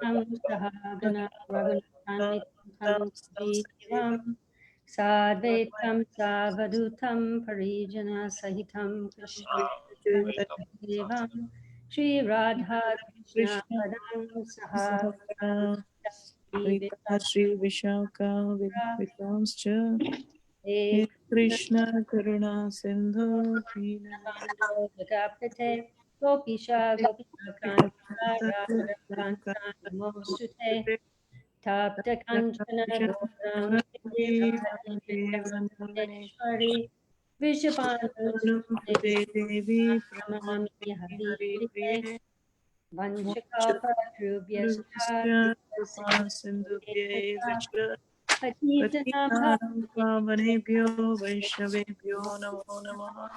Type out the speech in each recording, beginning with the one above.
Savitam Sahagana Raghunathan Vitam Sadvaitam Savadutam Parijana Sahitam Krishna Devam Shri Radha Krishna Padam Sahagana Sri Vishaka Vikrams He Krishna Karuna Sindhu Jagapate Gopisha Gopika Kanta Kanta Namostute Tapta Kanchana Gaurang Shari Vishabhanu Devi Namami Hari Priye Hari Vanchakapa Trubhyascha Sindhu Patitanam Pavanebhyo Vaishnavebhyo Namo Namaha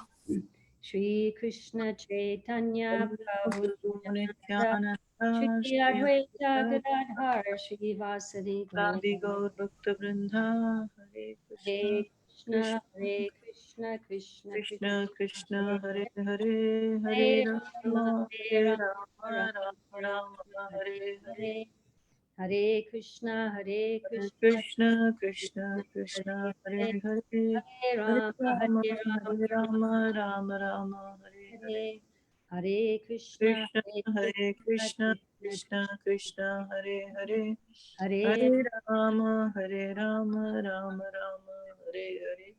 Shri Krishna Chaitanya Prabhu Nityananda Nityananda Shri Advaita Gadadhar Shri Vasari Gaur Radhi Gaur Bhakta Vrinda Hare Hare Krishna Krishna Hare Krishna Krishna Krishna Hare Krishna Hare Hare Hare Hare Rama Rama Hare Hare Rama Rama Rama Rama Rama Hare Hare Hare Hare Krishna Hare Hare Krishna Krishna Krishna Krishna Hare Hare Hare Hare Hare Rama Rama Hare Hare Rama Rama Rama Hare Hare Hare Hare Krishna Krishna Hare Hare Krishna Krishna Krishna Krishna Hare Hare Hare Hare Rama Hare Rama Rama Rama Hare Hare.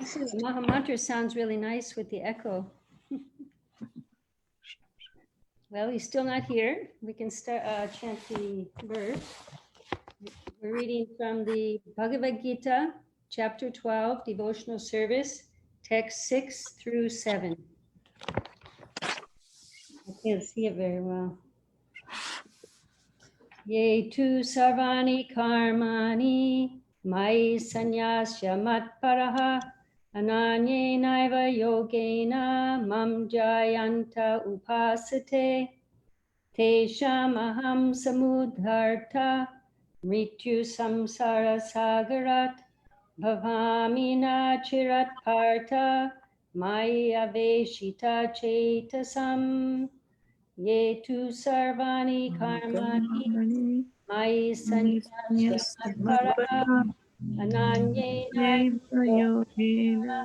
Actually, the Maha Mantra sounds really nice with the echo. Well, he's still not here. We can start chant the verse. We're reading from the Bhagavad Gita, chapter 12, devotional service, text 6 through 7. I can't see it very well. Ye tu sarvani karmani mai sanyasya matparaha ananye naiva yogena mam jayanta upasate tesham aham samudharta mrityu samsara sagarat bhavami nachirat partha maya veshita chetasam ye tu sarvani karmani Mai sanyasya matparaha ananyena Yogena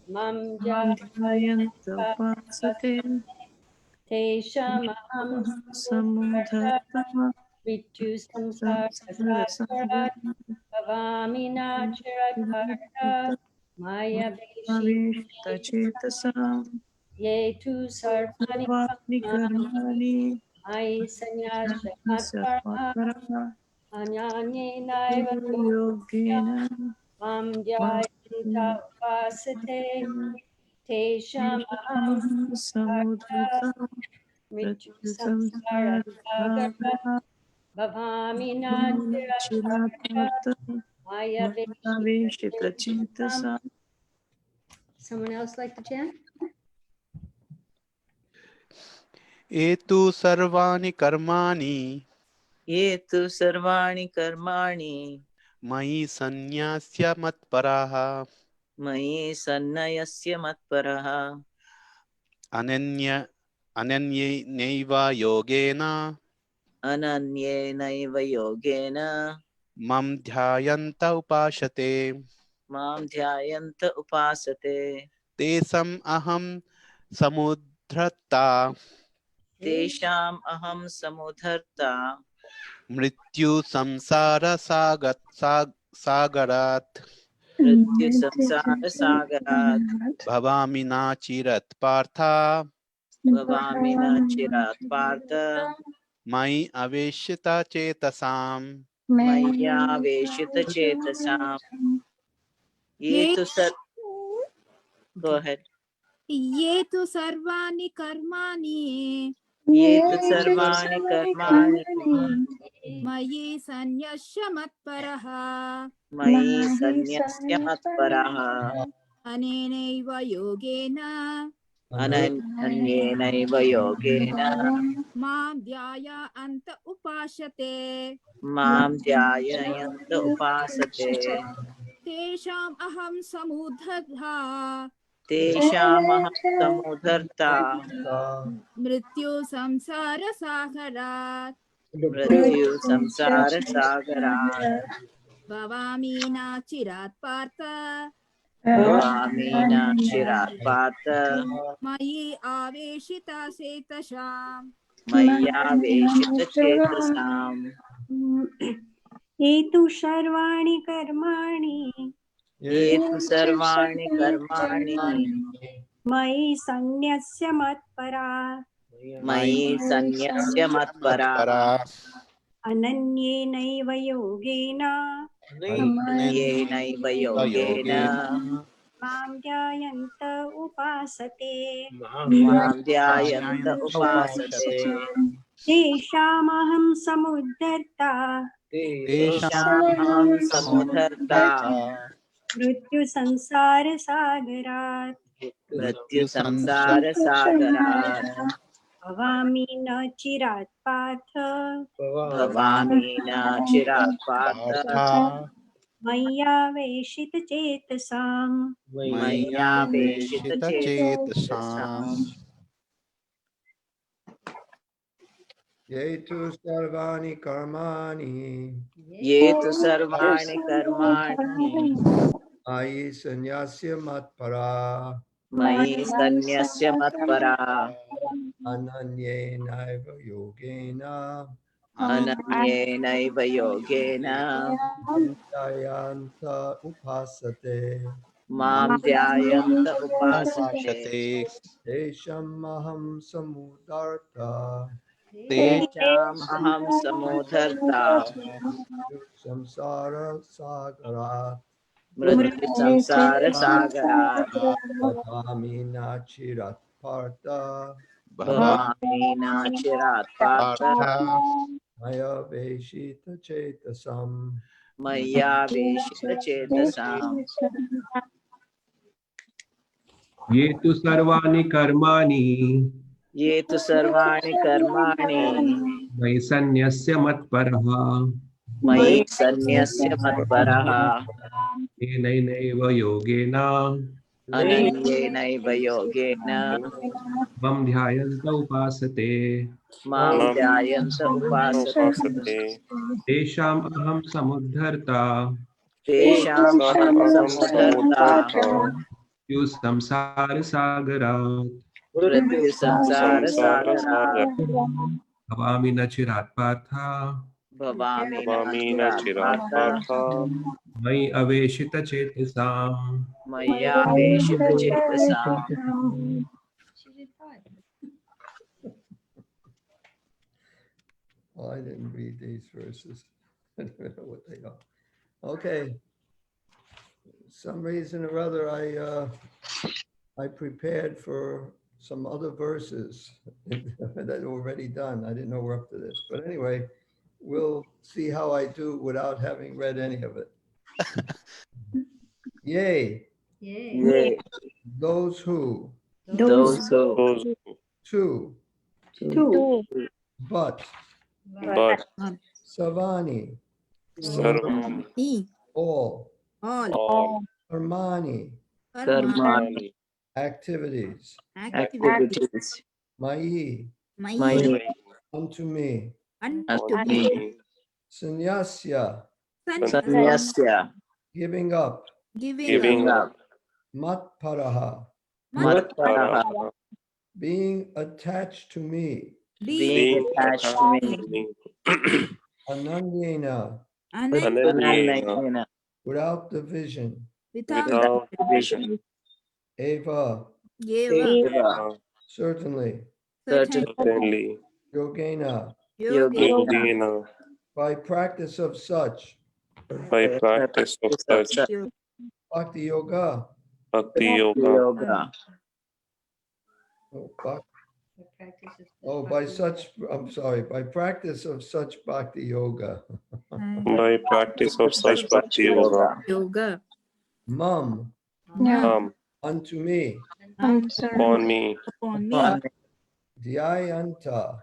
mam Mandhyayanta jayanta Upasate tesham aham samudharta Samudhartama Ritu samsara Samsara sasarat Samudhartama bhavami nachirat partha maya Aveshta veshita Chetasam ye tu sarvani Sarvani kamani Karmani mai sanyasya matparaha Sarvapara ananyena Yogena Mam jayanta upasate tesham aham bharta Samudhartama mrityu samsara Samsara sagara bhavami nachirat bharta Chiraparta maya Aveshta veshita. Chetasam. Someone else like to chant? एतु सर्वाणि कर्माणि ये तु सर्वाणि कर्माणि मयि सन्न्यास्य मत्पराः मयि सन्न्यस्य मत्परः अनन्येनैव योगेन अनन्येनैव योगेन मम ध्यायन्त उपासते मां ध्यायन्त उपासते तेषाम् अहं समुद्धर्ता तेषाम् अहं समुद्धर्ता मृत्यु संसार सागरात् मृत्युसंसारसागरात् भवामि नाचिरत् पार्थ भवामि न चिरात् पार्थ मयि अवेशिता चेतसाम् मय्यावेशितचेतसाम् ये तु Go ahead. ये तु सर्वाणि कर्माणि ये तु सर्वाणि कर्माणि मयि सन्न्यस्य मत्परः मयि सन्न्यस्य मत्परः अनेनैव योगेन अनन्येनैव योगेन मां ध्यायन्त उपासते मां ध्यायन्त उपासते तेषाम् अहं समुद्धता तेषामहं समुद्धर्ता मृत्यु संसार सागरात् मृत्यु संसारसागरात् भवामि न चिरात् पार्थ भवामि न चिरात् पार्थ मयि आवेशिता चेतसाम् मय्यावेशितचेतसाम् ये तु सर्वाणि कर्माणि ये तु सर्वाणि कर्माणि मयि सन्न्यस्य मत्परा मयि सन्न्यस्य मत्परा अनन्येनैव योगेन अनन्येनैव योगेन मां ध्यायन्त उपासते मां ध्यायन्त उपासते तेषामहं समुद्धर्ता तेषामहं समुद्धर्ता मृत्युसंसारसागरात् मृत्युसंसारसागरात् भवामि न चिरात् पार्थ भवामि न चिरात् पार्थ मय्यावेशितचेतसाम् मय्यावेशितचेतसाम् ये तु सर्वाणि कर्माणि ये तु सर्वाणि कर्माणि मयि सन्न्यस्य मत्परा मयि सन्न्यस्य मत्परा अनन्येनैव योगेन अनन्येनैव योगेन ध्यायन्त उपासते मां ध्यायन्त उपासते तेषामहं समुद्धर्ता तेषाम् अहं समुद्धर्ता संसारसागरात् मृत्युसंसारसागरात् भवामि न चिरात् पार्थ भवामि न चिरात् पार्थ मय्यावेशितचेतसाम् मय्यावेशितचेतसाम् ये तु सर्वाणि कर्माणि ये तु सर्वाणि कर्माणि मयि सन्न्यस्य मत्परः मयि सन्न्यस्य मत्परः येनैव योगेन अनन्येनैव योगेन मम ध्यायन्त उपासते मां ध्यायन्त उपासते तेषाम् अहं समुद्धर्ता तेषाम् अहं समुद्धर्ता संसारसागरात् मृत्युसंसारसागरात् भवामि न चिरात् पार्थ भवामि न चिरात् पार्थ मयि अवेशितचेतसाम् मय्यावेशितचेतसाम् Well, I didn't read these verses. I don't know what they are. Okay. Some reason or other, I prepared for some other verses that are already done. I didn't know we're up to this, but anyway, we'll see how I do without having read any of it. Yea, Yea, those who, those who two, Two. but, but Savani, Sarvani, all, all Karmani, karmani, activities, activities, Mayi, maya, unto me, unto me, Sannyasya, sannyasya, giving up, giving up, Matparaha, matparaha, being attached to me, being attached to me, Ananyena, anandayena, without division, without division, Eva, eva, certainly, certainly, Yogena, yogena, yogena, by practice of such, by practice of such Bhakti Yoga, bhakti yoga, yoga, by such, I'm sorry, by practice of such Bhakti Yoga, by practice of such bhakti yoga, yoga Mum, unto me, upon me, upon me upon Dhyayanta,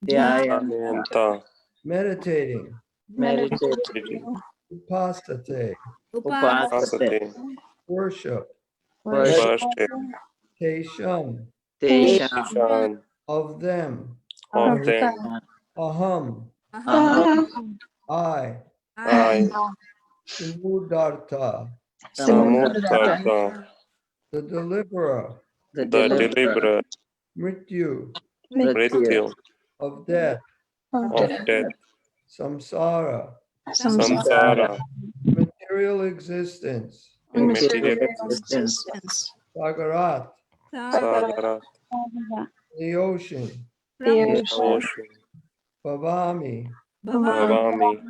Adhyanta, meditating, meditating, Upasate, upasate, Asate, worship, Worship. Tesham, Tesham. of them, Of them. aham, Aham. I, I. Samudartha, Samudharta. the deliverer, The deliverer. Mrityu, Mrityu. of death, Of death. samsara, Samsara. material existence, Material existence. sagarat, Sagara. the ocean, Ocean. bhavami, Bhavami.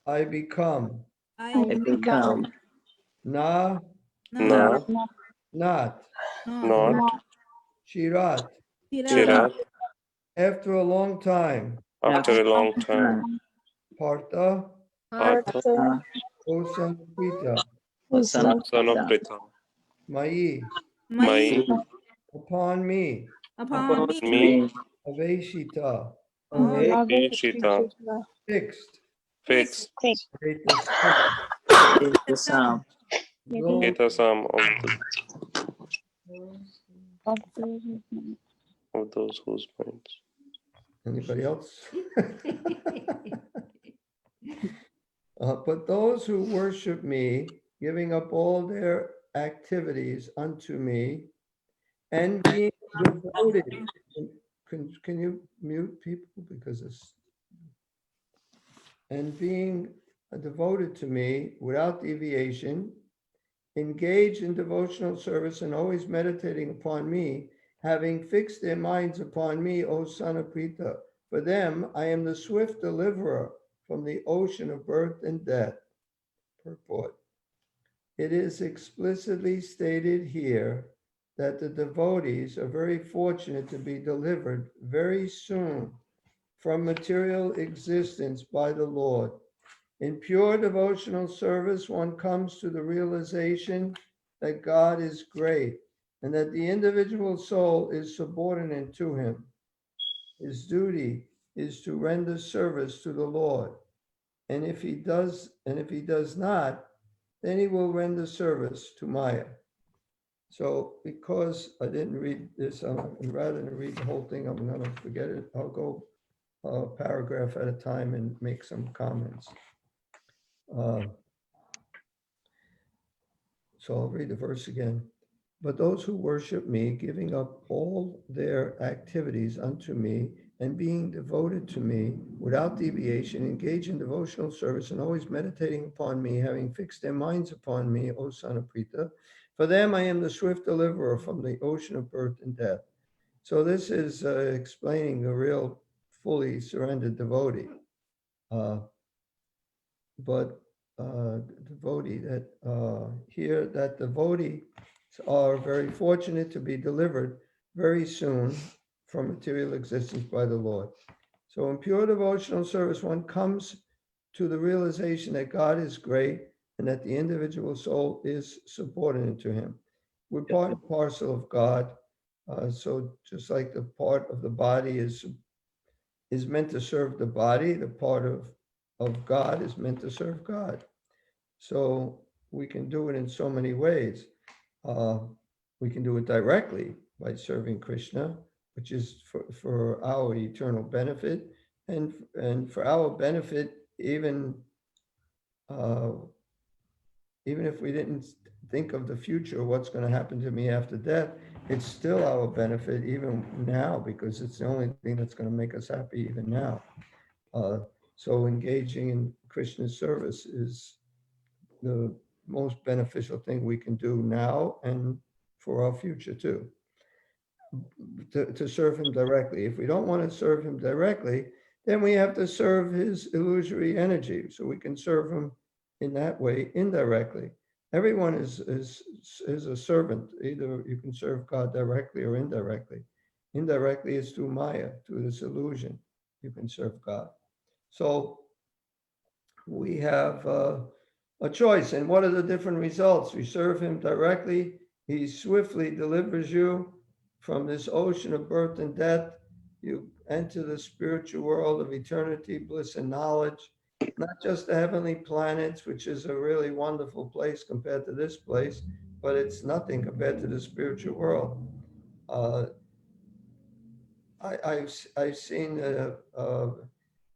I become, I Become. na, Na. not, Not. shirat, Chirat. after a long time, After a long time. partha, Artha. osanpita, Son of Pritha. mai, Mai. upon me, upon Me. aveshita, Ishita. fixed, Fixed. Tesham. those Hitasam of those whose minds. Anybody else? But those who worship me, giving up all their activities unto me, and being devoted. Can you mute people because it's and being devoted to me without deviation, engaged in devotional service and always meditating upon me, having fixed their minds upon me, O son of Prita. For them, I am the swift deliverer from the ocean of birth and death. Purport. It is explicitly stated here that the devotees are very fortunate to be delivered very soon from material existence by the Lord. In pure devotional service, one comes to the realization that God is great and that the individual soul is subordinate to him. His duty is to render service to the Lord. And if he does not, then he will render service to Maya. So because I didn't read this, rather than read the whole thing, I'm going to forget it. I'll go a paragraph at a time and make some comments. So I'll read the verse again. But those who worship me, giving up all their activities unto me and being devoted to me without deviation, engage in devotional service and always meditating upon me, having fixed their minds upon me, O son of Prita. For them, I am the swift deliverer from the ocean of birth and death. So this is explaining the real fully surrendered devotee. Devotee that here that devotees are very fortunate to be delivered very soon from material existence by the Lord. So in pure devotional service, one comes to the realization that God is great and that the individual soul is subordinate to him. We're part and parcel of God. So just like the part of the body is meant to serve the body, the part of God is meant to serve God. So we can do it in so many ways. We can do it directly by serving Krishna, which is for our eternal benefit, and for our benefit, even if we didn't think of the future, what's going to happen to me after death, it's still our benefit even now, because it's the only thing that's going to make us happy even now. So engaging in Krishna's service is the most beneficial thing we can do now and for our future too. To serve him directly. If we don't want to serve him directly, then we have to serve his illusory energy. So we can serve him in that way indirectly. Everyone is a servant. Either you can serve God directly or indirectly. Indirectly is through Maya, through this illusion. You can serve God. So we have a choice. And what are the different results? We serve him directly. He swiftly delivers you from this ocean of birth and death. You enter the spiritual world of eternity, bliss, and knowledge. Not just the heavenly planets, which is a really wonderful place compared to this place, but it's nothing compared to the spiritual world. I've seen a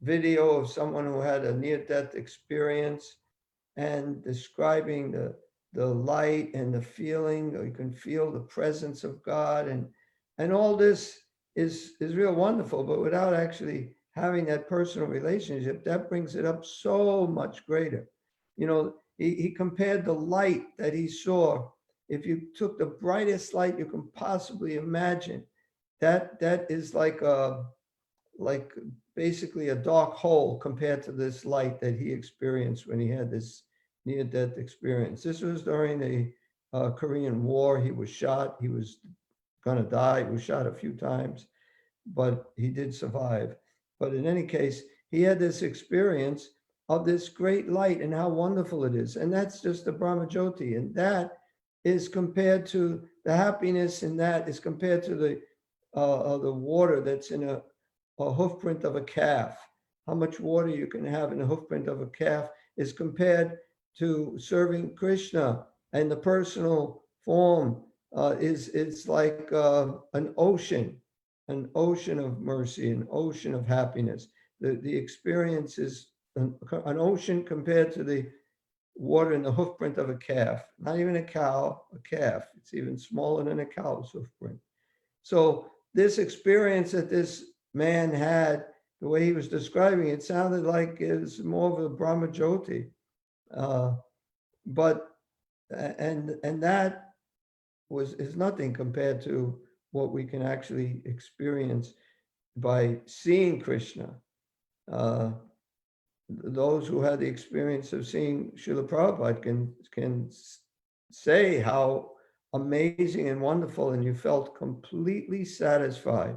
video of someone who had a near-death experience and describing the light and the feeling. You can feel the presence of God, and all this is real wonderful, but without actually having that personal relationship, that brings it up so much greater. You know, he compared the light that he saw. If you took the brightest light you can possibly imagine, that is like basically a dark hole compared to this light that he experienced when he had this near-death experience. This was during the Korean War. He was shot. He was going to die. He was shot a few times, but he did survive. But in any case, he had this experience of this great light and how wonderful it is. And that's just the Brahmajyoti. And that is compared to the happiness, and that is compared to the water that's in a hoof print of a calf. How much water you can have in a hoof print of a calf is compared to serving Krishna, and the personal form is like an ocean of mercy, an ocean of happiness. The experience is an ocean compared to the water in the hoof print of a calf. Not even a cow, a calf. It's even smaller than a cow's hoof print. So this experience that this man had, the way he was describing it, sounded like it's more of a Brahmajyoti. But that is nothing compared to what we can actually experience by seeing Krishna. Those who had the experience of seeing Srila Prabhupada can say how amazing and wonderful, and you felt completely satisfied.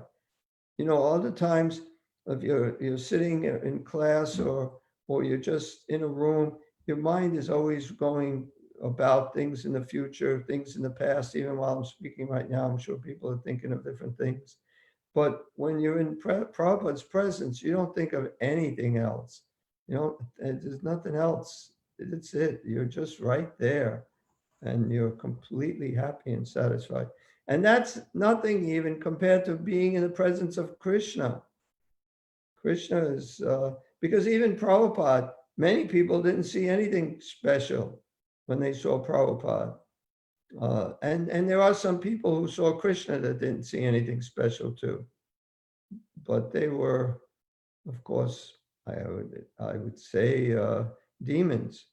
You know, other times if you're sitting in class or you're just in a room, your mind is always going about things in the future, things in the past. Even while I'm speaking right now, I'm sure people are thinking of different things. But when you're in Prabhupada's presence, you don't think of anything else. You know, there's nothing else. It's it. You're just right there, and you're completely happy and satisfied. And that's nothing even compared to being in the presence of Krishna. Krishna is, because even Prabhupada, many people didn't see anything special when they saw Prabhupada. And there are some people who saw Krishna that didn't see anything special too. But they were, of course, I would say demons.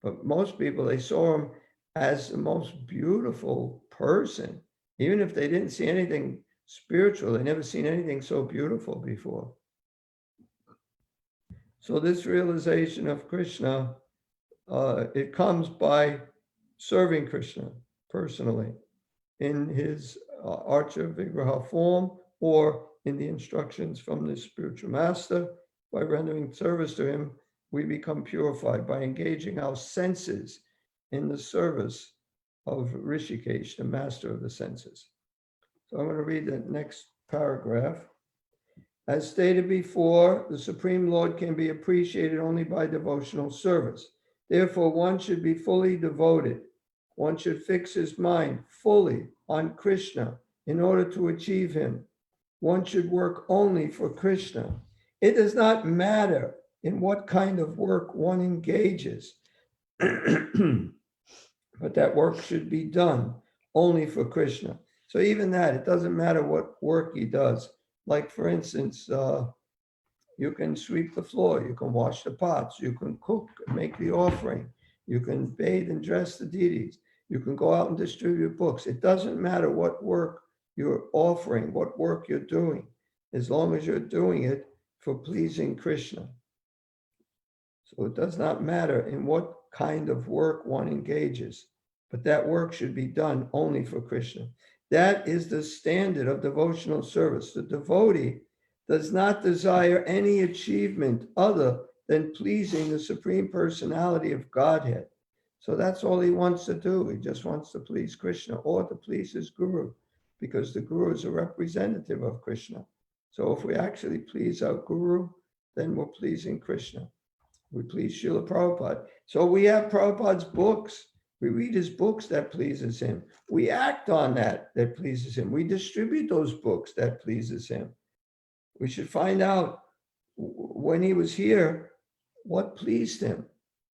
But most people, they saw him as the most beautiful person. Even if they didn't see anything spiritual, they never seen anything so beautiful before. So this realization of Krishna, it comes by serving Krishna personally in his Archa Vigraha form, or in the instructions from the spiritual master. By rendering service to him, we become purified by engaging our senses in the service of Rishikesh, the master of the senses. So I'm going to read the next paragraph. As stated before, the Supreme Lord can be appreciated only by devotional service. Therefore, one should be fully devoted. One should fix his mind fully on Krishna in order to achieve him. One should work only for Krishna. It does not matter in what kind of work one engages, but that work should be done only for Krishna. So even that, it doesn't matter what work he does. Like, for instance, you can sweep the floor, you can wash the pots, you can cook and make the offering, you can bathe and dress the deities, you can go out and distribute books. It doesn't matter what work you're offering, what work you're doing, as long as you're doing it for pleasing Krishna. So it does not matter in what kind of work one engages, but that work should be done only for Krishna. That is the standard of devotional service. The devotee does not desire any achievement other than pleasing the Supreme Personality of Godhead. So that's all he wants to do. He just wants to please Krishna, or to please his guru, because the guru is a representative of Krishna. So if we actually please our guru, then we're pleasing Krishna. We please Srila Prabhupada. So we have Prabhupada's books. We read his books, that pleases him. We act on that pleases him. We distribute those books, that pleases him. We should find out when he was here, what pleased him.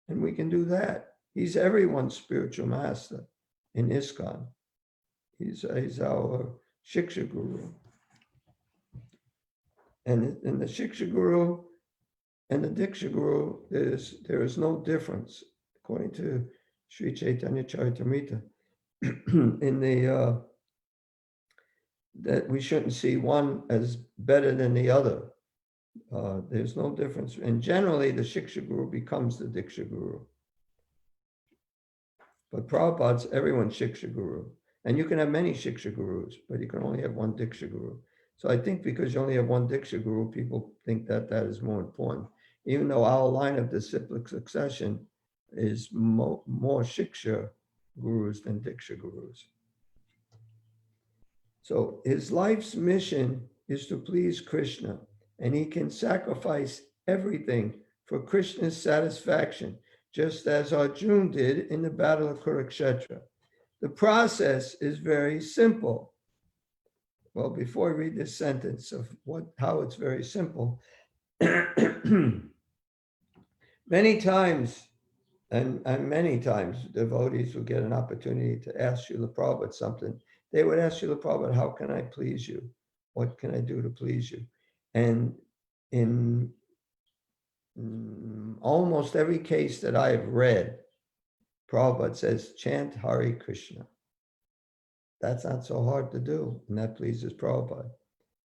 And we can do that. He's everyone's spiritual master in ISKCON. He's our Shiksha Guru. And in the Shiksha Guru and the Diksha Guru, there is no difference, according to Sri Chaitanya Charitamrita, in the that we shouldn't see one as better than the other. There's no difference. And generally, the Shiksha Guru becomes the Diksha Guru. But Prabhupada's everyone's Shiksha Guru. And you can have many Shiksha Gurus, but you can only have one Diksha Guru. So I think because you only have one Diksha Guru, people think that that is more important. Even though our line of disciplic succession is more Shiksha Gurus than Diksha Gurus. So his life's mission is to please Krishna, and he can sacrifice everything for Krishna's satisfaction, just as Arjuna did in the Battle of Kurukshetra. The process is very simple. Well, before I read this sentence of how it's very simple, many times, and many times, devotees will get an opportunity to ask Srila Prabhupada something. They would ask Srila Prabhupada, how can I please you? What can I do to please you? And in almost every case that I have read, Prabhupada says, chant Hare Krishna. That's not so hard to do, and that pleases Prabhupada.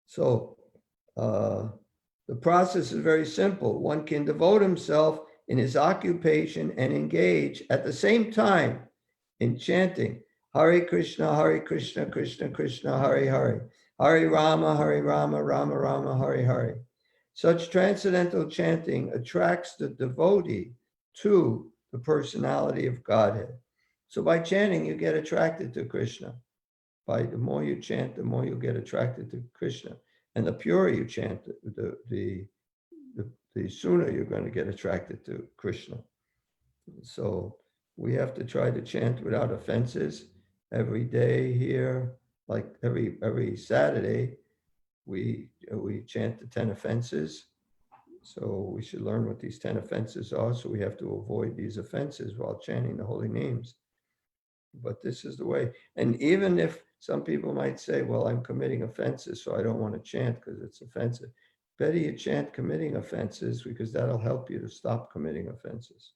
So the process is very simple. One can devote himself in his occupation and engage at the same time in chanting Hare Krishna, Krishna Krishna, Hare Hare, Hare Rama, Rama Rama, Hare Hare. Such transcendental chanting attracts the devotee to the personality of Godhead. So by chanting, you get attracted to Krishna. By the more you chant, the more you get attracted to Krishna. And the purer you chant, the sooner you're going to get attracted to Krishna. So we have to try to chant without offenses every day here. Like every Saturday, we chant the 10 offenses. So we should learn what these 10 offenses are. So we have to avoid these offenses while chanting the holy names. But this is the way. And even if some people might say, well, I'm committing offenses, so I don't want to chant because it's offensive. Better you chant committing offenses, because that'll help you to stop committing offenses.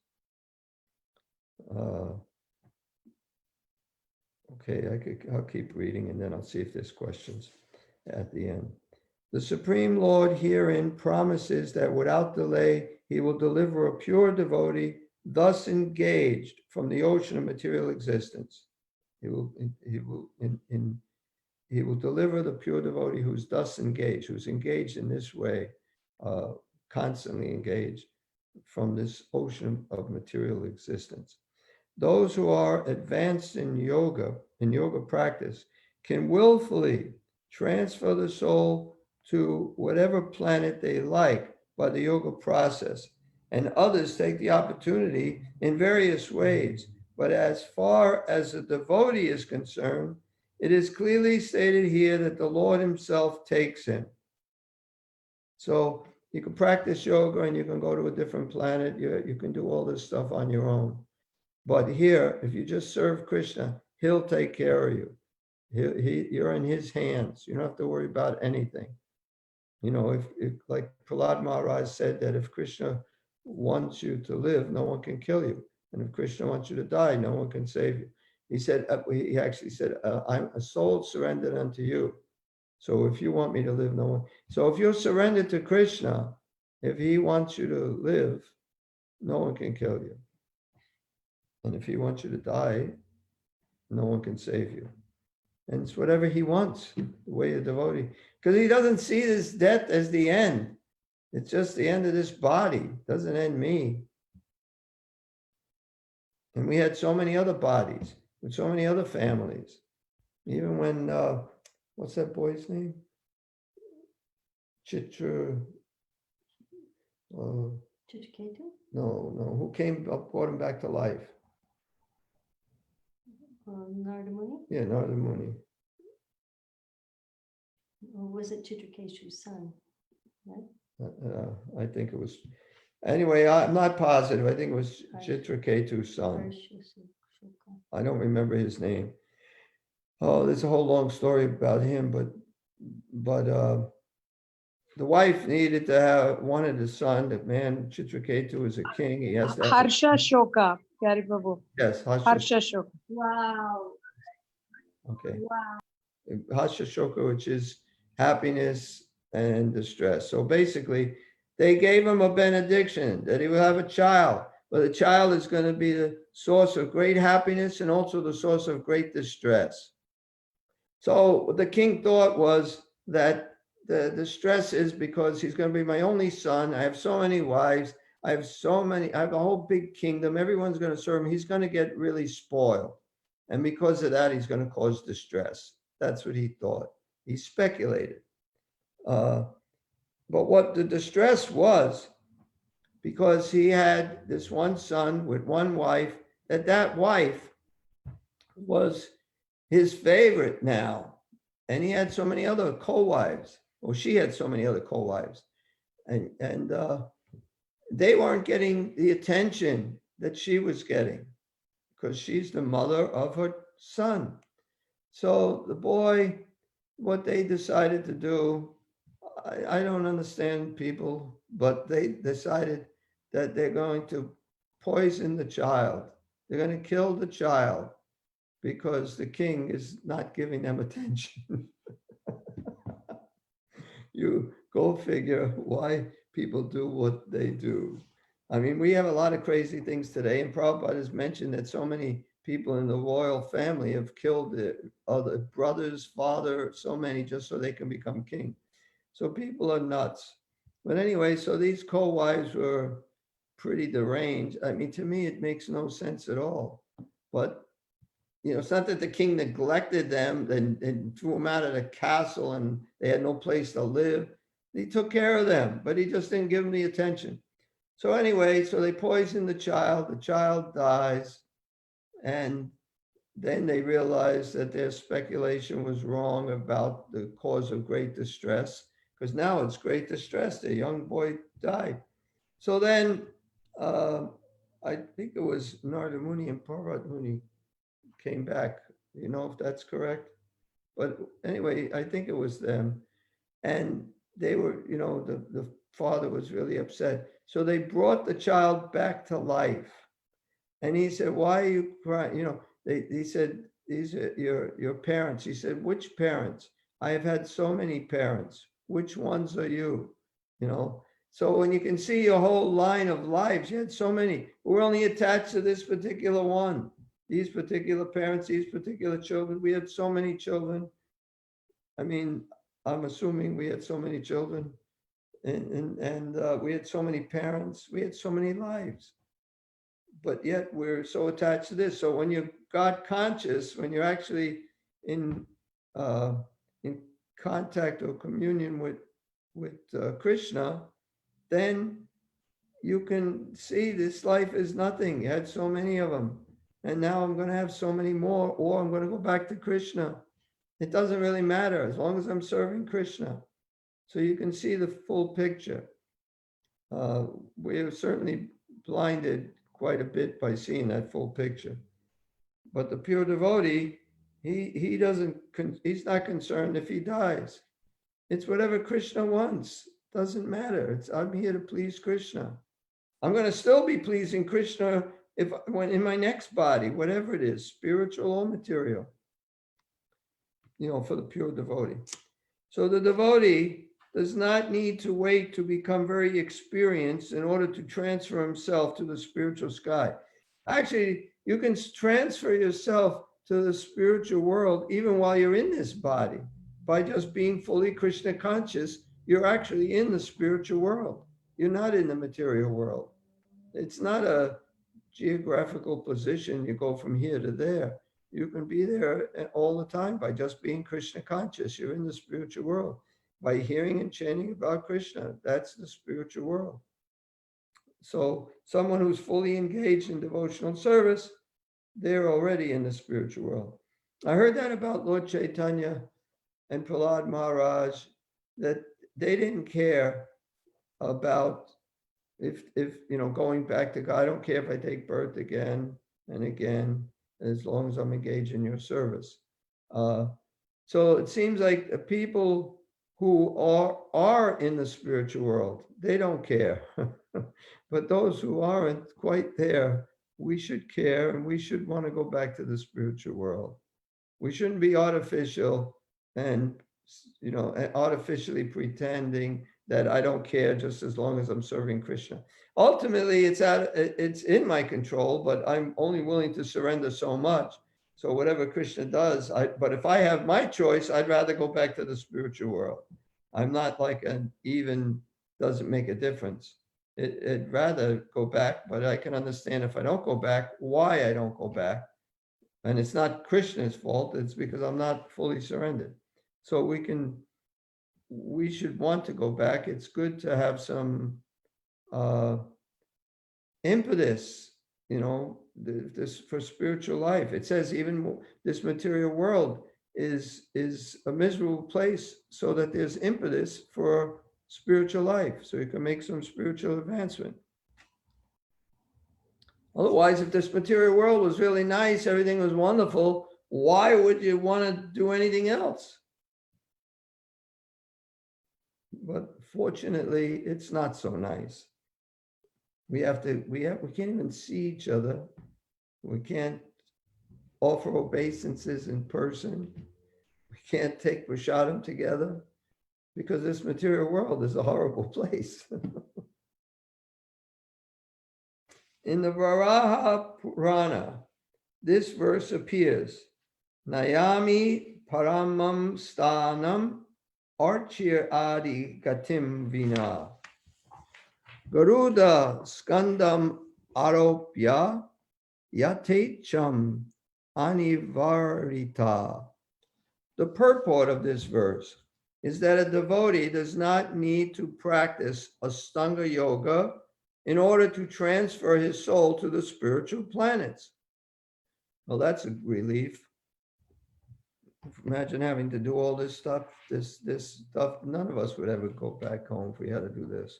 Okay, I'll keep reading and then I'll see if there's questions at the end. The Supreme Lord herein promises that without delay, he will deliver a pure devotee thus engaged from the ocean of material existence. He will deliver the pure devotee who's thus engaged, who's engaged in this way, constantly engaged from this ocean of material existence. Those who are advanced in yoga practice, can willfully transfer the soul to whatever planet they like by the yoga process. And others take the opportunity in various ways. But as far as the devotee is concerned, it is clearly stated here that the Lord himself takes him. So you can practice yoga and you can go to a different planet. You can do all this stuff on your own. But here, if you just serve Krishna, he'll take care of you. You're in his hands. You don't have to worry about anything. You know, if like Prahlad Maharaj said that if Krishna wants you to live, no one can kill you. And if Krishna wants you to die, no one can save you. He said, he actually said, I'm a soul surrendered unto you. So if you want me to live, no one. So if you're surrendered to Krishna, if he wants you to live, no one can kill you. And if he wants you to die, no one can save you. And it's whatever he wants, the way you're devotee. Because he doesn't see this death as the end. It's just the end of this body. It doesn't end me. And we had so many other bodies with so many other families. Even when, what's that boy's name? Chitra. Chichiketu? No, who came up, brought him back to life? Narada Muni? Yeah, Narada Muni. Or was it Chitraketu's son? I think it was, anyway, I'm not positive. I think it was Harsh. Chitraketu's son. Harsha-Shuka. I don't remember his name. Oh, there's a whole long story about him, but the wife needed to have, wanted a son. The man, Chitraketu, is a king. He has to have, Harsha Shoka, Pyari Prabhu. yes, Harsha Shoka. Wow. Okay. Wow. Hashoka, which is happiness and distress. So basically, they gave him a benediction that he will have a child, but the child is going to be the source of great happiness and also the source of great distress. So what the king thought was that the distress is because he's going to be my only son. I have so many wives. I have a whole big kingdom. Everyone's going to serve him. He's going to get really spoiled. And because of that, he's going to cause distress. That's what he thought. He speculated. But what the distress was, because he had this one son with one wife, that wife was his favorite now. And he had so many other co-wives, or she had so many other co-wives. And they weren't getting the attention that she was getting because she's the mother of her son. So the boy, what they decided to do, I don't understand people, but they decided that they're going to poison the child. They're going to kill the child because the king is not giving them attention. You go figure why people do what they do. I mean, we have a lot of crazy things today, and Prabhupada has mentioned that so many people in the royal family have killed their other brothers, father, so many just so they can become king. So people are nuts. But anyway, so these co-wives were pretty deranged. I mean, to me, it makes no sense at all. But, you know, it's not that the king neglected them and threw them out of the castle and they had no place to live. He took care of them, but he just didn't give them the attention. So anyway, so they poisoned the child dies, and then they realized that their speculation was wrong about the cause of great distress, because now it's great distress. The young boy died. So then I think it was Narada Muni and Parvat Muni came back. You know if that's correct? But anyway, I think it was them. And they were, you know, the father was really upset. So they brought the child back to life. And he said, why are you crying? You know, he said, these are your parents. He said, which parents? I have had so many parents. Which ones are you? You know, so when you can see your whole line of lives, you had so many. We're only attached to this particular one. These particular parents, these particular children. We had so many children. I mean, I'm assuming we had so many children, and we had so many parents. We had so many lives. But yet we're so attached to this. So when you're God conscious, when you're actually in contact or communion with Krishna, then you can see this life is nothing. You had so many of them, and now I'm going to have so many more, or I'm going to go back to Krishna. It doesn't really matter as long as I'm serving Krishna. So you can see the full picture. We are certainly blinded quite a bit by seeing that full picture. But the pure devotee, he's not concerned if he dies. It's whatever Krishna wants. Doesn't matter. I'm here to please Krishna. I'm going to still be pleasing Krishna when in my next body, whatever it is, spiritual or material, you know, for the pure devotee. So the devotee does not need to wait to become very experienced in order to transfer himself to the spiritual sky. Actually, you can transfer yourself to the spiritual world even while you're in this body. By just being fully Krishna conscious, you're actually in the spiritual world. You're not in the material world. It's not a geographical position. You go from here to there. You can be there all the time by just being Krishna conscious. You're in the spiritual world. By hearing and chanting about Krishna, that's the spiritual world. So someone who's fully engaged in devotional service they're already in the spiritual world. I heard that about Lord Chaitanya and Prahlad Maharaj, that they didn't care about if going back to God. I don't care if I take birth again and again, as long as I'm engaged in your service. So it seems like the people who are in the spiritual world, they don't care. But those who aren't quite there, we should care, and we should want to go back to the spiritual world. We shouldn't be artificial and artificially pretending that I don't care just as long as I'm serving Krishna. Ultimately, it's in my control, but I'm only willing to surrender so much. So whatever Krishna does, but if I have my choice, I'd rather go back to the spiritual world. I'm not like an even doesn't make a difference. I'd rather go back, but I can understand if I don't go back, why I don't go back. And it's not Krishna's fault, it's because I'm not fully surrendered. So we should want to go back. It's good to have some impetus, this for spiritual life. It says even this material world is a miserable place, so that there's impetus for spiritual life, so you can make some spiritual advancement. Otherwise, if this material world was really nice, everything was wonderful, why would you want to do anything else? But fortunately, it's not so nice. We can't even see each other. We can't offer obeisances in person. We can't take prasadam together, because this material world is a horrible place. In the Varaha Purana, this verse appears, Nayami paramam stanam archir adi gatim vina. Garuda skandam aropya yatecham anivarita. The purport of this verse is that a devotee does not need to practice Astanga Yoga in order to transfer his soul to the spiritual planets. Well, that's a relief. Imagine having to do all this stuff, this stuff. None of us would ever go back home if we had to do this.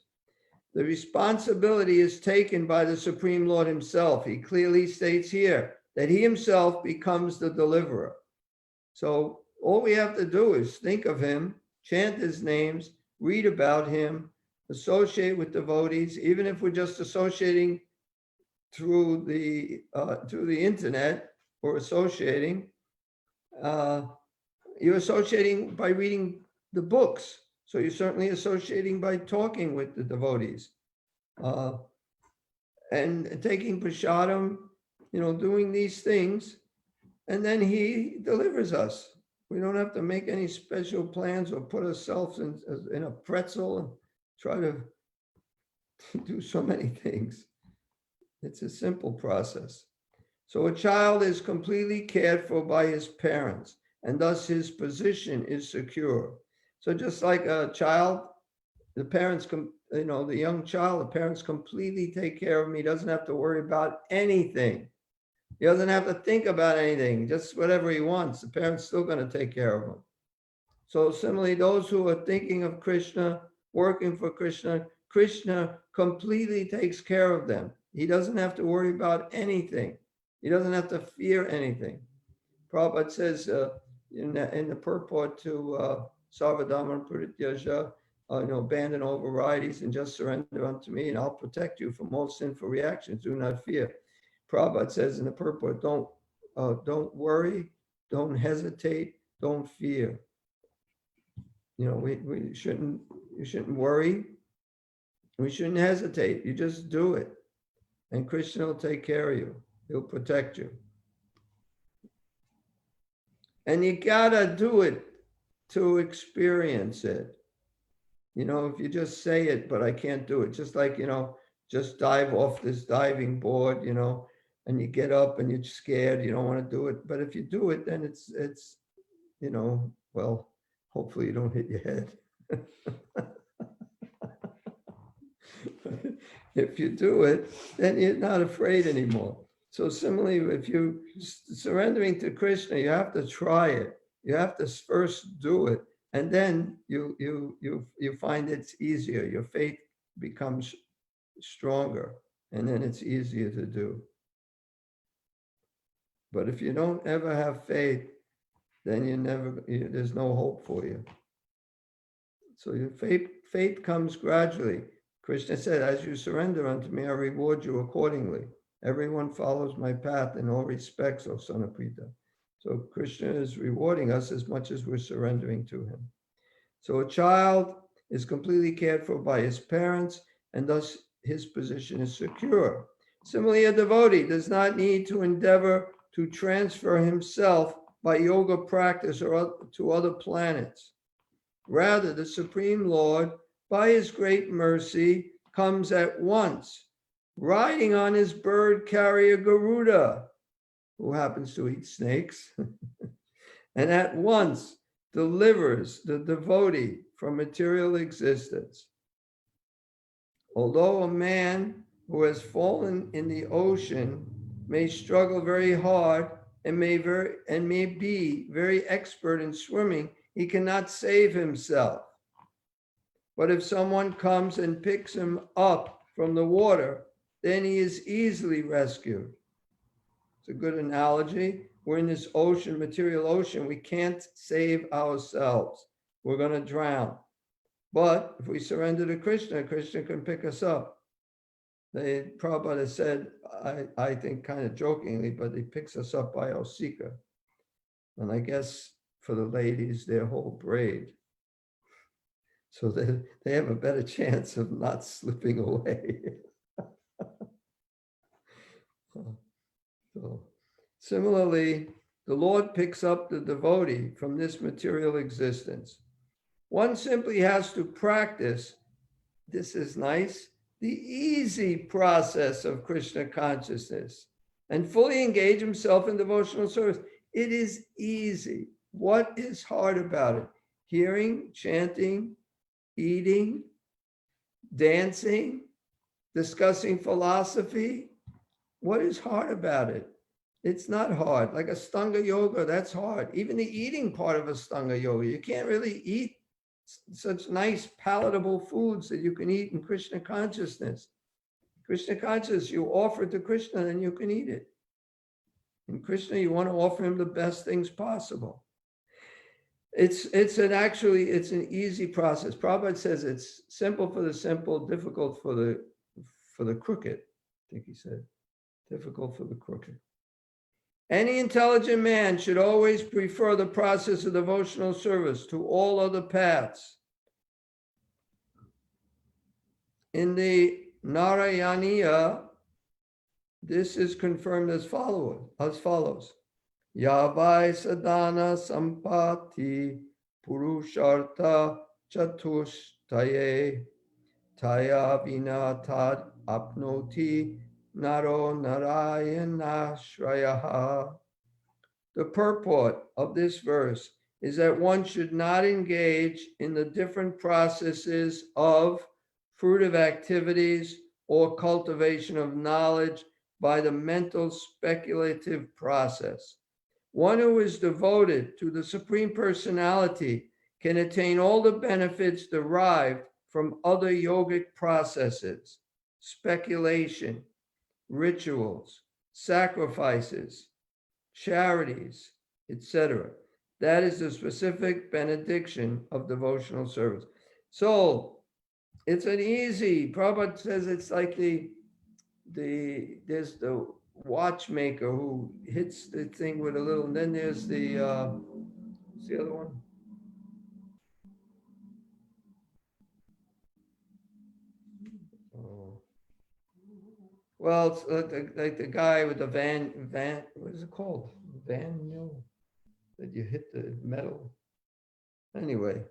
The responsibility is taken by the Supreme Lord himself. He clearly states here that he himself becomes the deliverer. So all we have to do is think of him, chant his names, read about him, associate with devotees, even if we're just associating through the internet, or associating, you're associating by reading the books. So you're certainly associating by talking with the devotees, and taking prasadam, doing these things, and then he delivers us. We don't have to make any special plans or put ourselves in a pretzel and try to do so many things. It's a simple process. So a child is completely cared for by his parents, and thus his position is secure. So just like a child, the parents, the young child, the parents completely take care of him. He doesn't have to worry about anything. He doesn't have to think about anything, just whatever he wants. The parents still going to take care of him. So similarly, those who are thinking of Krishna, working for Krishna, Krishna completely takes care of them. He doesn't have to worry about anything. He doesn't have to fear anything. Prabhupada says in the purport to Sarvadharma Parityaja, abandon all varieties and just surrender unto me, and I'll protect you from all sinful reactions. Do not fear. Prabhupada says in the purport, don't worry, don't hesitate, don't fear. You shouldn't worry. We shouldn't hesitate. You just do it. And Krishna will take care of you. He'll protect you. And you gotta do it to experience it. If you just say it, but I can't do it, just like, just dive off this diving board, and you get up and you're scared, you don't want to do it. But if you do it, then it's well, hopefully you don't hit your head. If you do it, then you're not afraid anymore. So similarly, if you surrendering to Krishna, you have to try it. You have to first do it, and then you find it's easier. Your faith becomes stronger, and then it's easier to do. But if you don't ever have faith, then there's no hope for you. So your faith comes gradually. Krishna said, as you surrender unto me, I reward you accordingly. Everyone follows my path in all respects, O son of Prita. So Krishna is rewarding us as much as we're surrendering to him. So a child is completely cared for by his parents, and thus his position is secure. Similarly, a devotee does not need to endeavor to transfer himself by yoga practice or to other planets. Rather, the Supreme Lord, by his great mercy, comes at once, riding on his bird carrier Garuda, who happens to eat snakes, and at once delivers the devotee from material existence. Although a man who has fallen in the ocean may struggle very hard and may be very expert in swimming, he cannot save himself. But if someone comes and picks him up from the water, then he is easily rescued. It's a good analogy. We're in this ocean, material ocean. We can't save ourselves. We're going to drown. But if we surrender to Krishna, Krishna can pick us up. Prabhupada said, I think kind of jokingly, but he picks us up by our seeker. And I guess for the ladies, their whole braid. So they have a better chance of not slipping away. So, similarly, the Lord picks up the devotee from this material existence. One simply has to practice, this is nice, the easy process of Krishna consciousness and fully engage himself in devotional service. It is easy. What is hard about it? Hearing, chanting, eating, dancing, discussing philosophy. What is hard about it? It's not hard. Like Ashtanga yoga, that's hard. Even the eating part of Ashtanga yoga, you can't really eat such nice palatable foods that you can eat in Krishna consciousness. Krishna consciousness, you offer to Krishna and you can eat it. In Krishna, you want to offer him the best things possible. It's an easy process. Prabhupada says it's simple for the simple, difficult for the crooked. I think he said, difficult for the crooked. Any intelligent man should always prefer the process of devotional service to all other paths. In the Narayaniya, this is confirmed as follows. Yavai sadhana sampati purushartha chatushtaye taya vina tad apnoti naro narayana shrayaha. The purport of this verse is that one should not engage in the different processes of fruitive activities or cultivation of knowledge by the mental speculative process. One who is devoted to the Supreme Personality can attain all the benefits derived from other yogic processes, speculation, rituals, sacrifices, charities, etc. That is the specific benediction of devotional service. So it's an easy, Prabhupada says it's like there's the watchmaker who hits the thing with a little, and then there's the what's the other one? Oh. Well, it's like the guy with the van, what is it called? Van mill, that you hit the metal. Anyway,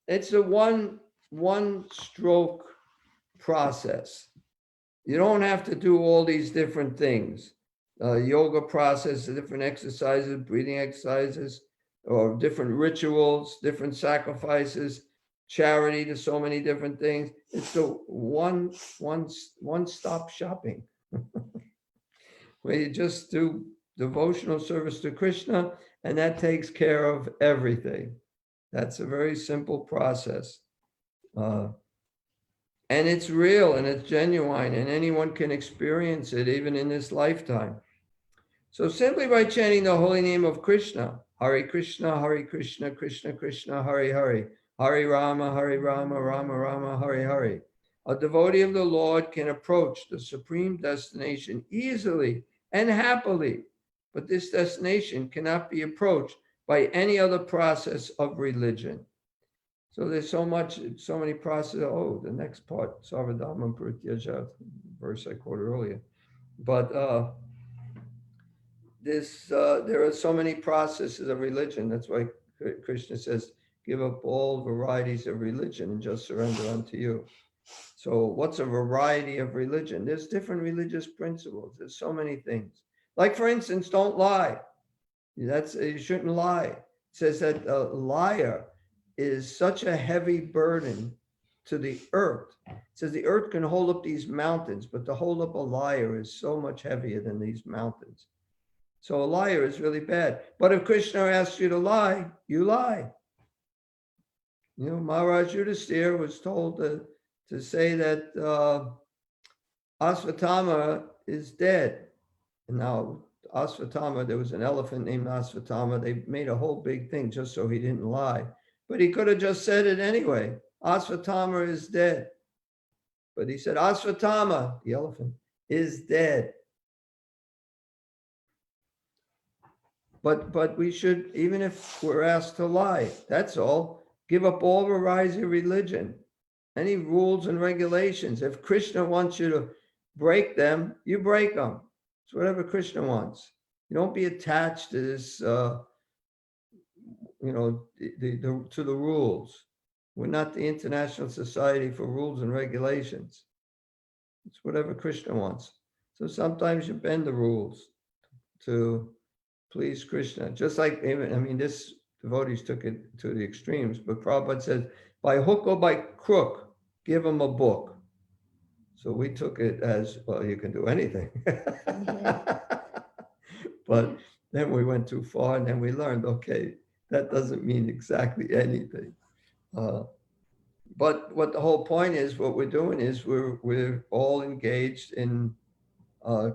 it's a one stroke process. You don't have to do all these different things. Yoga process, different exercises, breathing exercises, or different rituals, different sacrifices, charity to so many different things. It's a one-stop shopping. where you just do devotional service to Krishna, and that takes care of everything. That's a very simple process. And it's real and it's genuine, and anyone can experience it even in this lifetime. So simply by chanting the holy name of Krishna, Hare Krishna, Krishna Krishna, Hare Hare, Hare Rama, Rama Rama, Hare Hare, a devotee of the Lord can approach the supreme destination easily and happily, but this destination cannot be approached by any other process of religion. So there's so many processes. Oh, the next part, Sarvadharma Parityaja, verse I quoted earlier. But there are so many processes of religion. That's why Krishna says, give up all varieties of religion and just surrender unto you. So what's a variety of religion? There's different religious principles. There's so many things. Like, for instance, don't lie. You shouldn't lie. It says that a liar is such a heavy burden to the earth. It says the earth can hold up these mountains, but to hold up a liar is so much heavier than these mountains. So a liar is really bad. But if Krishna asks you to lie, you lie. Maharaj Yudhisthira was told to say that Asvatthama is dead. And now Asvatthama, there was an elephant named Asvatthama. They made a whole big thing just so he didn't lie. But he could have just said it anyway. Asvatthama is dead. But he said, Asvatthama, the elephant, is dead. But we should, even if we're asked to lie, that's all, give up all varieties of religion, any rules and regulations. If Krishna wants you to break them, you break them. It's whatever Krishna wants. You don't be attached to this, to the rules. We're not the International Society for Rules and Regulations. It's whatever Krishna wants. So sometimes you bend the rules to please Krishna. Just like, this devotees took it to the extremes, but Prabhupada says, by hook or by crook, give them a book. So we took it as, well, you can do anything. But then we went too far, and then we learned, okay, that doesn't mean exactly anything. But what the whole point is, what we're doing is we're all engaged in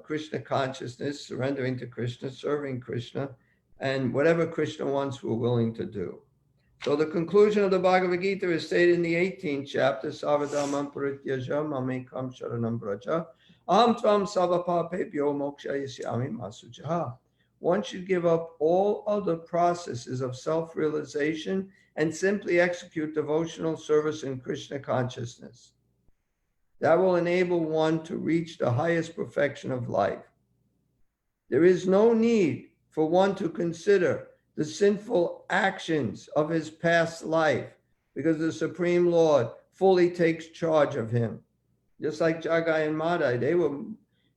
Krishna consciousness, surrendering to Krishna, serving Krishna, and whatever Krishna wants, we're willing to do. So the conclusion of the Bhagavad Gita is stated in the 18th chapter, Savadhamam Parityaja Mamekam Sharanam Braja Aham Tvam Savapapebhyo Mokshayisyami Masujaha. One should give up all other processes of self-realization and simply execute devotional service in Krishna consciousness. That will enable one to reach the highest perfection of life. There is no need for one to consider the sinful actions of his past life, because the Supreme Lord fully takes charge of him. Just like Jagai and Madai, they were,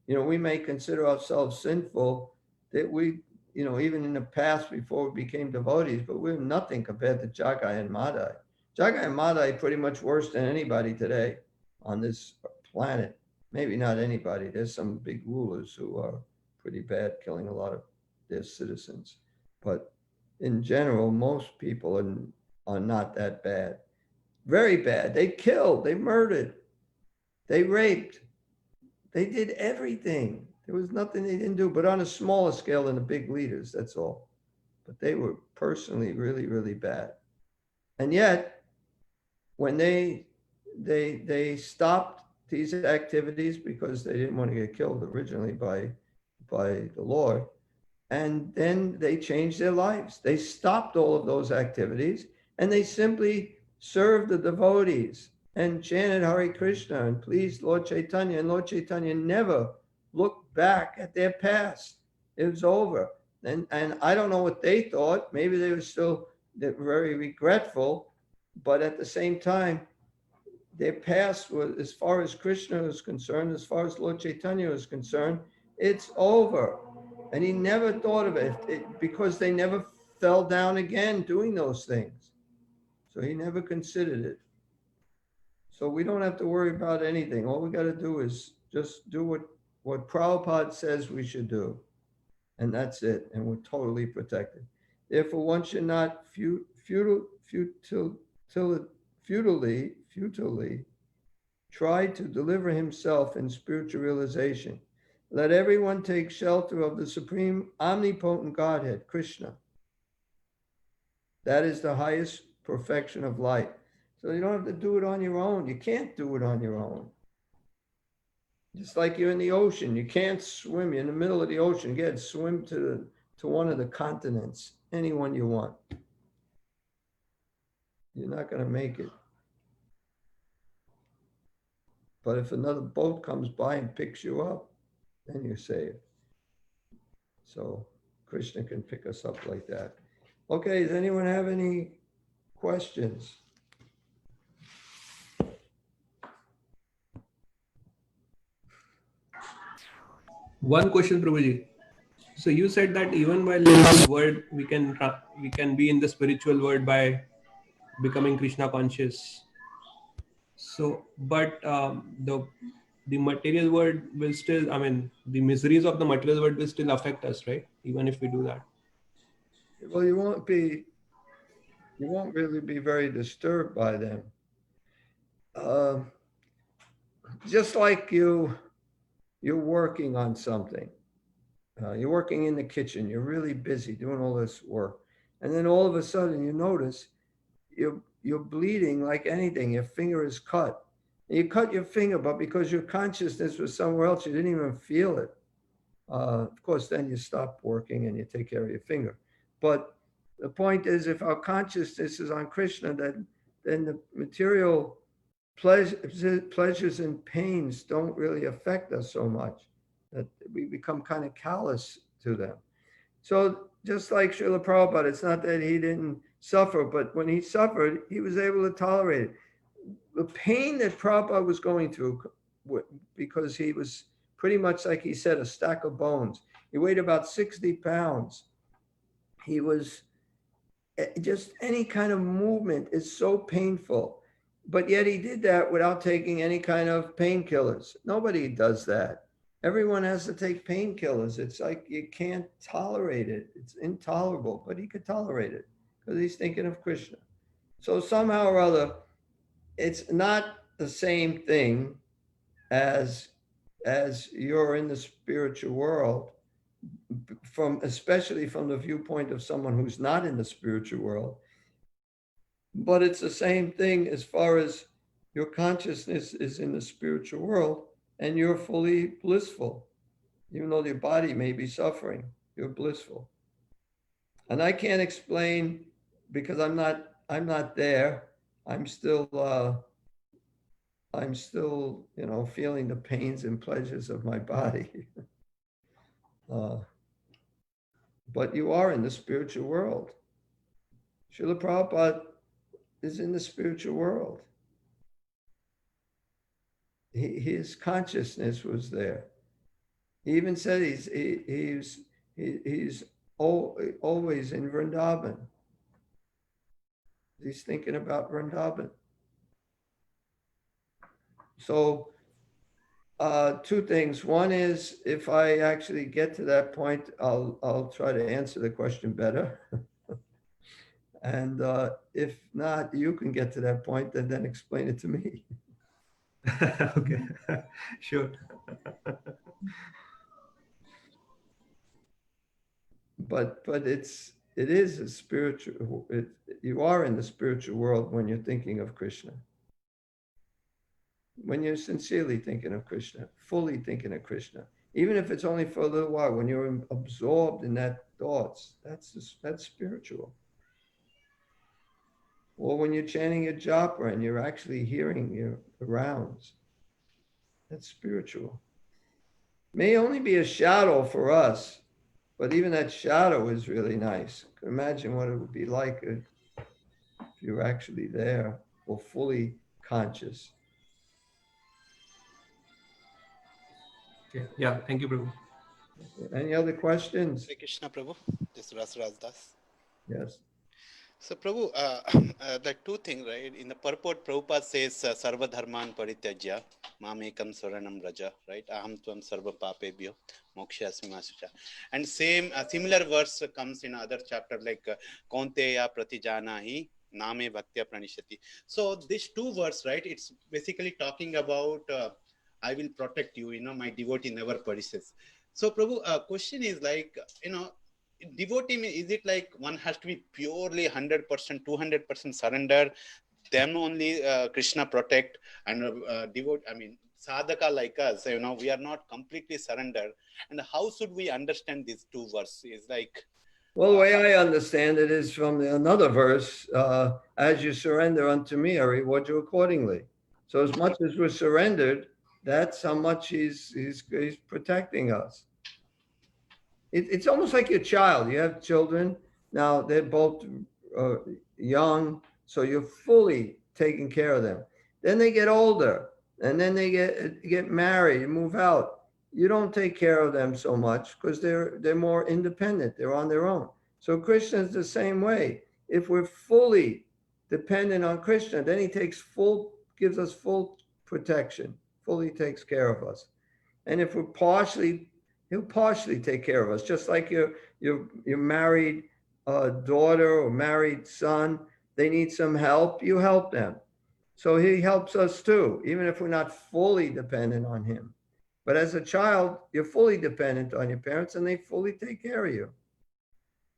we may consider ourselves sinful, that we, even in the past before we became devotees, but we're nothing compared to Jagai and Madai. Jagai and Madai pretty much worse than anybody today on this planet. Maybe not anybody. There's some big rulers who are pretty bad, killing a lot of their citizens. But in general, most people are not that bad. Very bad. They killed, they murdered, they raped, they did everything. There was nothing they didn't do, but on a smaller scale than the big leaders, that's all. But they were personally really, really bad. And yet, when they stopped these activities because they didn't want to get killed originally by the Lord, and then they changed their lives. They stopped all of those activities and they simply served the devotees and chanted Hare Krishna and pleased Lord Chaitanya. And Lord Chaitanya never looked back at their past. It was over. And I don't know what they thought. Maybe they were still very regretful, but at the same time, their past was, as far as Krishna is concerned, as far as Lord Chaitanya is concerned, it's over. And he never thought of it because they never fell down again doing those things. So he never considered it. So we don't have to worry about anything. All we got to do is just do what Prabhupada says we should do. And that's it. And we're totally protected. Therefore, one should not futilely try to deliver himself in spiritual realization. Let everyone take shelter of the supreme omnipotent Godhead, Krishna. That is the highest perfection of light. So you don't have to do it on your own. You can't do it on your own. Just like you're in the ocean, you can't swim. You're in the middle of the ocean. You can't swim to one of the continents, any one you want. You're not going to make it. But if another boat comes by and picks you up, then you're saved. So Krishna can pick us up like that. Okay, does anyone have any questions? One question, Prabhuji. So you said that even while in this world, we can be in the spiritual world by becoming Krishna conscious. So, but the material world will still, I mean, the miseries of the material world will still affect us, right? Even if we do that. Well, you won't really be very disturbed by them. Just like you're working on something. You're working in the kitchen. You're really busy doing all this work. And then all of a sudden you notice you're bleeding like anything. Your finger is cut. And you cut your finger, but because your consciousness was somewhere else, you didn't even feel it. Of course, then you stop working and you take care of your finger. But the point is, if our consciousness is on Krishna, then the material pleasures and pains don't really affect us so much that we become kind of callous to them. So just like Srila Prabhupada, it's not that he didn't suffer, but when he suffered, he was able to tolerate it. The pain that Prabhupada was going through, because he was pretty much, like he said, a stack of bones. He weighed about 60 pounds. He was just, any kind of movement is so painful, but yet he did that without taking any kind of painkillers. Nobody does that. Everyone has to take painkillers. It's like you can't tolerate it. It's intolerable, but he could tolerate it because he's thinking of Krishna. So somehow or other, it's not the same thing as you're in the spiritual world, especially from the viewpoint of someone who's not in the spiritual world. But it's the same thing as far as your consciousness is in the spiritual world and you're fully blissful. Even though your body may be suffering, you're blissful. And I can't explain because I'm not there. I'm still, feeling the pains and pleasures of my body. But you are in the spiritual world. Srila Prabhupada is in the spiritual world. His consciousness was there. He even said he's always in Vrindavan. He's thinking about Vrindavan. So two things. One is, if I actually get to that point, I'll try to answer the question better. And if not, you can get to that point and then explain it to me. Okay, sure. But it is a spiritual. You are in the spiritual world when you're thinking of Krishna. When you're sincerely thinking of Krishna, fully thinking of Krishna, even if it's only for a little while, when you're absorbed in that thoughts, that's spiritual. Or when you're chanting your japa and you're actually hearing your rounds, that's spiritual. May only be a shadow for us, but even that shadow is really nice. Imagine what it would be like if you're actually there or fully conscious. Okay. Yeah, thank you, Prabhu. Any other questions? Hare Krishna Prabhu. This is Ras Das. Yes. So, Prabhu, the two things, right? In the purport, Prabhupada says, Sarva Dharman Parityajya, Mamekam Saranam Raja, right? Aham Tvam Sarva Papebhyo, Mokshasmi Masucha. And similar verse comes in other chapter like Kaunteya Pratijanahi, Name Bhaktya Pranishati. So, these two verses, right? It's basically talking about I will protect you, my devotee never perishes. So, Prabhu, question is like, devotee, is it like one has to be purely 100%, 200% surrender, then only Krishna protect, and sadhaka like us, we are not completely surrendered. And how should we understand these two verses? Like, Well, the way I understand it is from another verse, as you surrender unto me, I reward you accordingly. So as much as we're surrendered, that's how much he's protecting us. It's almost like your child. You have children. Now they're both young, so you're fully taking care of them. Then they get older, and then they get married and move out. You don't take care of them so much because they're more independent. They're on their own. So Krishna is the same way. If we're fully dependent on Krishna, then he gives us full protection, fully takes care of us. And if we're he'll partially take care of us, just like your married daughter or married son. They need some help, you help them. So he helps us too, even if we're not fully dependent on him. But as a child, you're fully dependent on your parents and they fully take care of you.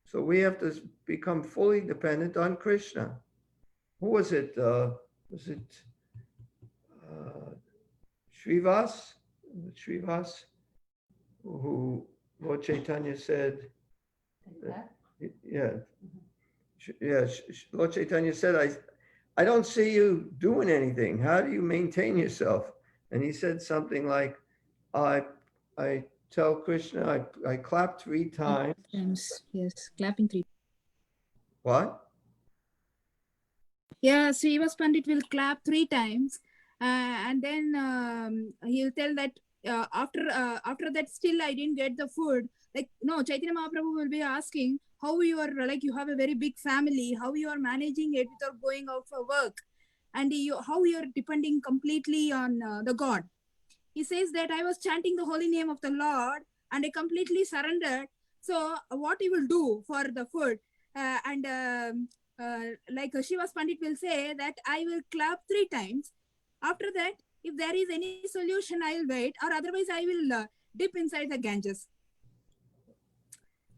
So we have to become fully dependent on Krishna. Who was it? Srivas? Srivas? Who Lord Chaitanya said, Lord Chaitanya said, I don't see you doing anything. How do you maintain yourself? And he said something like, I tell Krishna, I clap 3 times. Yes, clapping 3. What? Yeah, Srivas Pandit will clap 3 times, and then he'll tell that after that still I didn't get the food. Like, no, Chaitanya Mahaprabhu will be asking how you are, like, you have a very big family, how you are managing it without going out for work, and how you are depending completely on the God. He says that I was chanting the holy name of the Lord and I completely surrendered. So what he will do for the food? Like Shivas Pandit will say that I will clap 3 times. After that, if there is any solution, I will wait, or otherwise I will dip inside the Ganges.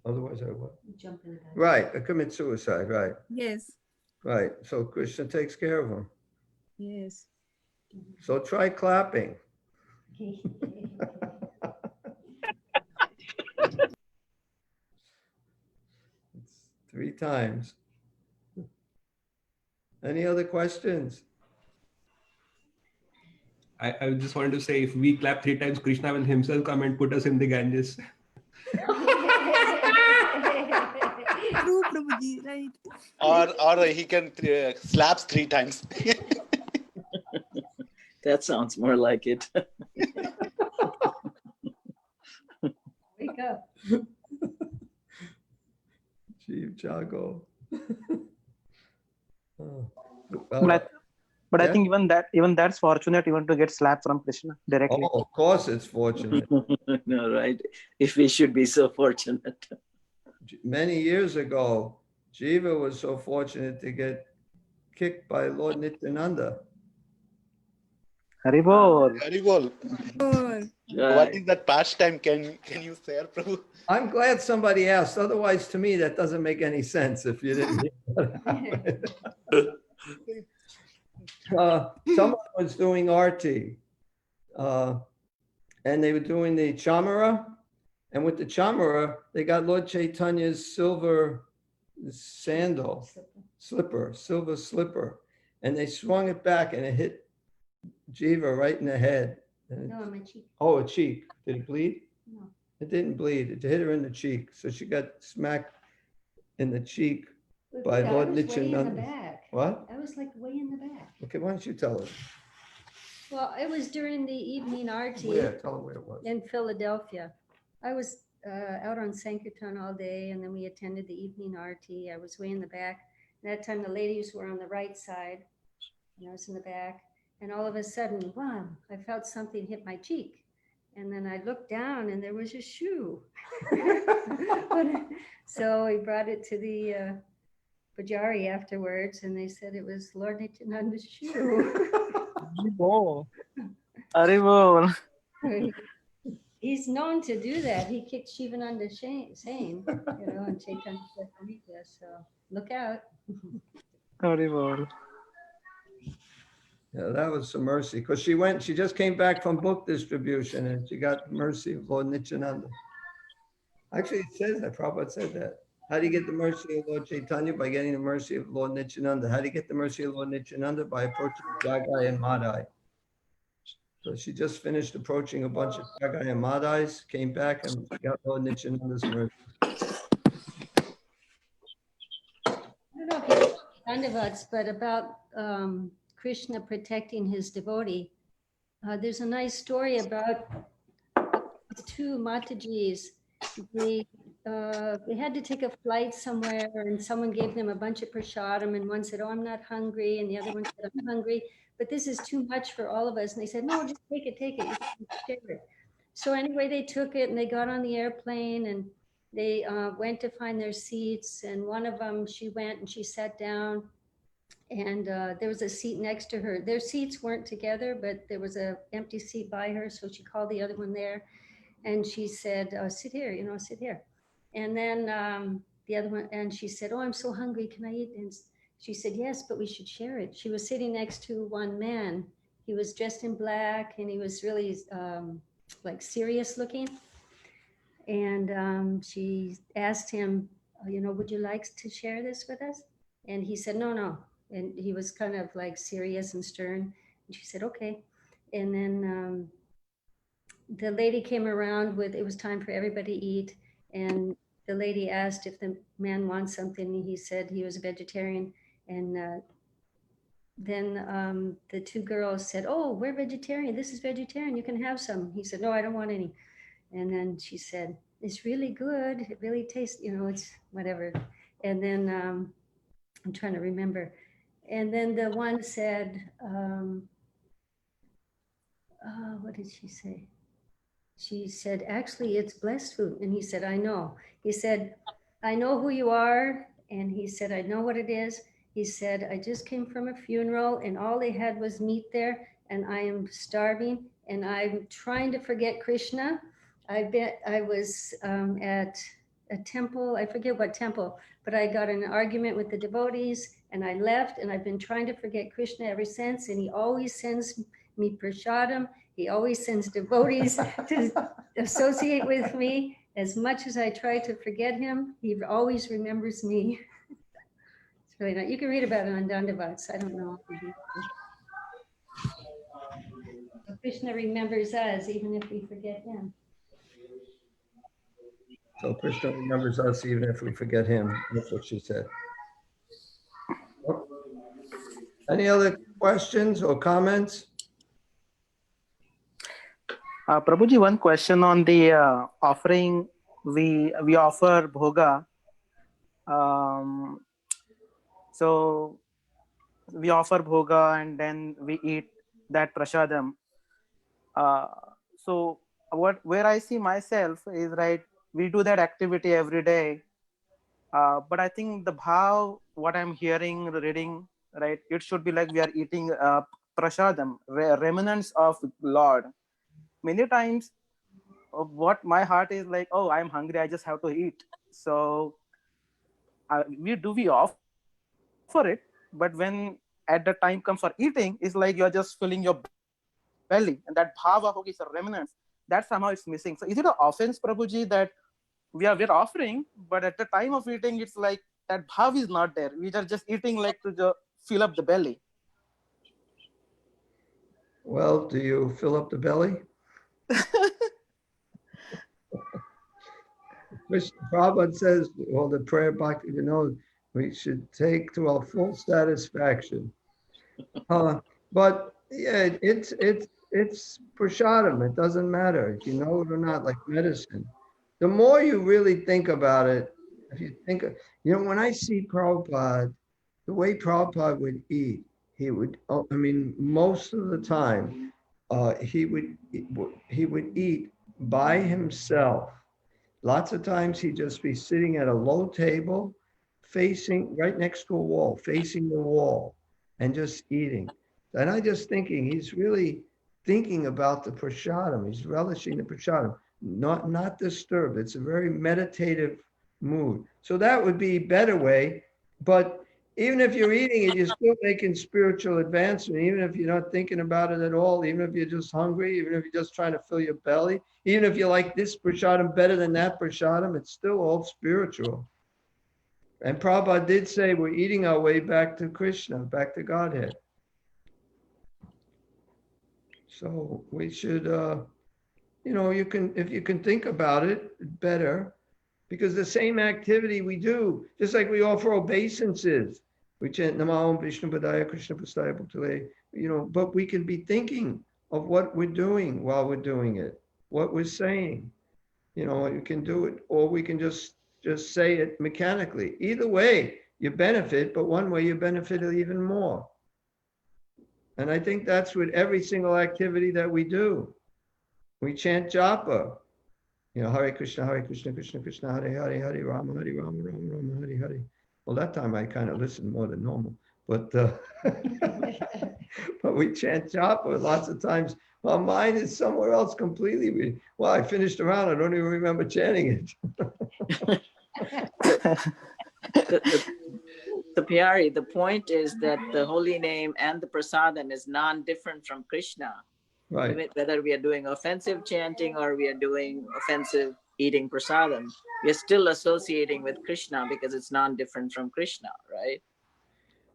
Otherwise I what? Jump in the back. Right, commit suicide, right. Yes. Right, so Krishna takes care of him. Yes. So try clapping. It's 3 times. Any other questions? I just wanted to say, if we clap 3 times, Krishna will himself come and put us in the Ganges. True, Prabhuji, right? or he can slaps 3 times. That sounds more like it. Wake up. Jeev Jago. Oh. But I Yeah. think even that's fortunate, even to get slapped from Krishna directly. Oh, of course it's fortunate. No, right? If we should be so fortunate. Many years ago, Jiva was so fortunate to get kicked by Lord Nityananda. Haribol. Haribol. Oh, What is that pastime? Can you share, Prabhu? I'm glad somebody asked. Otherwise, to me, that doesn't make any sense if you didn't hear what happened. Someone was doing arti, and they were doing the chamara, and with the chamara, they got Lord Chaitanya's silver sandal, silver slipper, and they swung it back and it hit Jiva right in the head. No, my cheek. Oh, a cheek. Did it bleed? No. It didn't bleed. It hit her in the cheek. So she got smacked in the cheek by I Lord was way in the Nityananda. back. What? I was like way in the back. Okay, why don't you tell us? Well, it was during the evening arti Where? Tell her where it was. in Philadelphia. I was out on Sankirtan all day, and then we attended the evening arti. I was way in the back, That time the ladies were on the right side, and I was in the back. And all of a sudden, wow, I felt something hit my cheek. And then I looked down and there was a shoe. So we brought it to the Pyari afterwards, and they said it was Lord Nityananda's shoe. Oh. Aribol. He's known to do that. He kicked Shivananda same, and Chaitanya Charitamrita. So look out. Aribol. Yeah, that was some mercy, because she just came back from book distribution and she got the mercy of Lord Nityananda. Actually, it says that, Prabhupada said that. How do you get the mercy of Lord Chaitanya? By getting the mercy of Lord Nityananda. How do you get the mercy of Lord Nityananda? By approaching Jagai and Madai. So she just finished approaching a bunch of Jagai and Madais, came back and got Lord Nityananda's mercy. I don't know if you Dandavats, but about Krishna protecting his devotee. There's a nice story about two Matajis. They had to take a flight somewhere, and someone gave them a bunch of prasadam, and one said, "Oh, I'm not hungry," and the other one said, "I'm hungry, but this is too much for all of us." And they said, "No, just take it. You can share it." So anyway, they took it and they got on the airplane and they went to find their seats. And one of them, she went and she sat down, and there was a seat next to her. Their seats weren't together, but there was an empty seat by her. So she called the other one there. And she said, "Sit here, sit here." And then the other one, and she said, "Oh, I'm so hungry. Can I eat?" And she said, "Yes, but we should share it." She was sitting next to one man. He was dressed in black, and he was really like serious looking. And she asked him, "Would you like to share this with us?" And he said, "No." And he was kind of like serious and stern. And she said, "Okay." And then the lady came around it was time for everybody to eat. And the lady asked if the man wants something. He said he was a vegetarian. And then the two girls said, "Oh, we're vegetarian. This is vegetarian. You can have some." He said, "No, I don't want any." And then she said, "It's really good. It really tastes, it's whatever." And then I'm trying to remember. And then the one said, what did she say? She said, "Actually, it's blessed food." And he said, "I know." He said, "I know who you are." And he said, "I know what it is." He said, "I just came from a funeral and all they had was meat there, and I am starving and I'm trying to forget Krishna. I was at a temple, I forget what temple, but I got in an argument with the devotees and I left, and I've been trying to forget Krishna ever since. And he always sends me prasadam. He always sends devotees to associate with me. As much as I try to forget him, he always remembers me." It's really nice. You can read about it on Dandavats. I don't know. So Krishna remembers us even if we forget him. So Krishna remembers us even if we forget him. That's what she said. Any other questions or comments? Prabhuji, one question on the offering. We offer bhoga. So we offer bhoga and then we eat that prasadam. So where I see myself is, right, we do that activity every day. But I think the bhav, what I'm hearing, reading, right, it should be like we are eating prasadam, remnants of Lord. Many times what my heart is like, "Oh, I'm hungry, I just have to eat." So we offer it, but when at the time comes for eating, it's like you're just filling your belly, and that bhava is a remnant that somehow it's missing. So is it an offense, Prabhuji, that we're offering, but at the time of eating, it's like that bhav is not there. We are just eating like to fill up the belly. Well, do you fill up the belly? Prabhupada says, well, the prayer bhakti, we should take to our full satisfaction. But yeah, it's prasadam. It doesn't matter if you know it or not, like medicine. The more you really think about it, if you think, when I see Prabhupada, the way Prabhupada would eat, he would, I mean, most of the time, he would eat by himself. Lots of times he'd just be sitting at a low table, facing right next to a wall, facing the wall, and just eating. And I just thinking he's really thinking about the prasadam. He's relishing the prasadam, not disturbed. It's a very meditative mood. So that would be a better way. But even if you're eating it, you're still making spiritual advancement. Even if you're not thinking about it at all, even if you're just hungry, even if you're just trying to fill your belly, even if you like this prasadam better than that prasadam, it's still all spiritual. And Prabhupada did say we're eating our way back to Krishna, back to Godhead. So we should, if you can think about it better, because the same activity we do, just like we offer obeisances, we chant Namo Vishnu Padaya Krishna Pastaya Bhaktale, but we can be thinking of what we're doing while we're doing it, what we're saying. You can do it, or we can just say it mechanically. Either way, you benefit, but one way you benefit even more. And I think that's with every single activity that we do. We chant japa. Hare Krishna, Krishna Krishna, Hare Hare, Hare Rama, Rama Rama, Hare Hare. Well, that time I kind of listened more than normal, but but we chant japa lots of times. My mind is somewhere else completely. Well, I finished a round. I don't even remember chanting it. The Pyari, the point is that the holy name and the prasadam is non-different from Krishna. Right. Even whether we are doing offensive chanting or we are doing offensive eating prasadam, we are still associating with Krishna because it's non-different from Krishna, right?